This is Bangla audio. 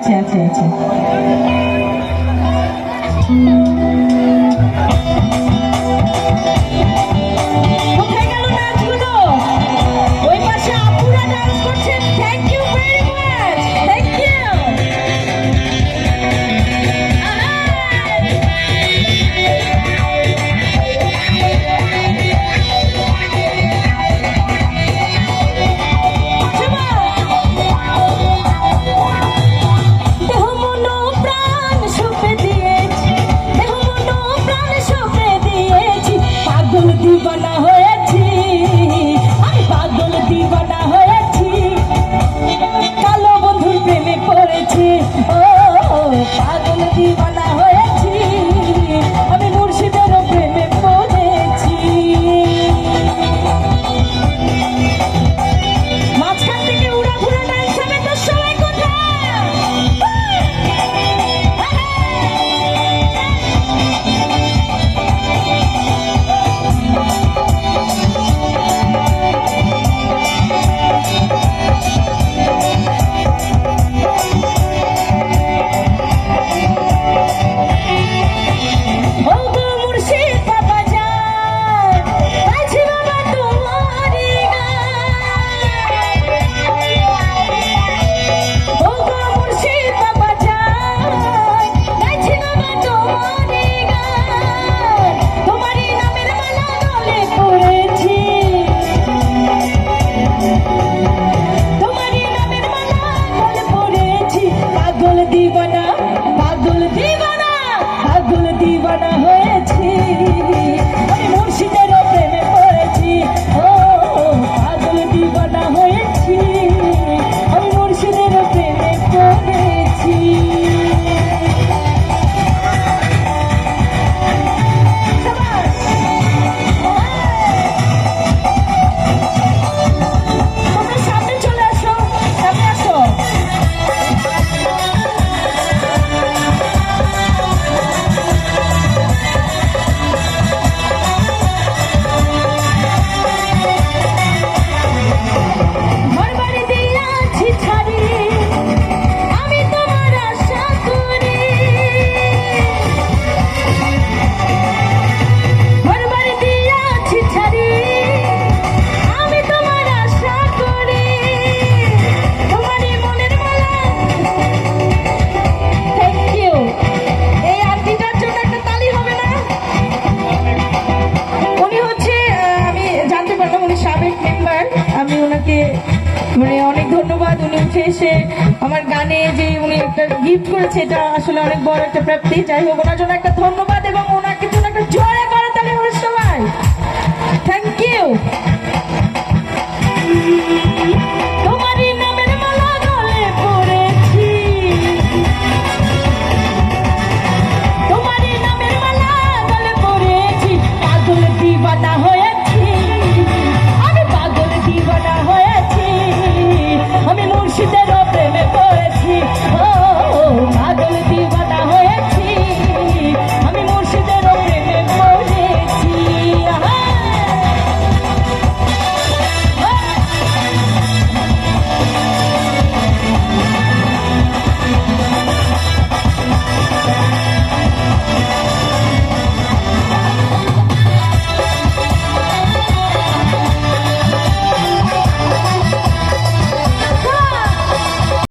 আছে আছে আছে। दीवाना হয়েছি আমি পাগল दीवाना হয়েছি কালো বন্ধুর প্রেমে পড়েছি ও পাগল दीवाना হয়েছি আমি মুর্শিদের প্রেমে পড়েছি মাঝখান থেকে উড়া ঘুরা ডান্স হবে তো সবাই কোথায় दीवाना पागल दीवाना पागल दीवाना হয়েছি আমি মুর্শিদের প্রেমে পড়েছি ও পাগল दीवाना হয়েছি আমি মুর্শিদের প্রেমে পড়েছি মানে অনেক ধন্যবাদ উনি উঠে এসে আমার গানে যে উনি একটা গিফট করেছে এটা আসলে অনেক বড় একটা প্রাপ্তি যাই হোক ওনার জন্য একটা ধন্যবাদ এবং ওনাকে জন্য একটা জোরে করে তাহলে সবাই থ্যাংক ইউ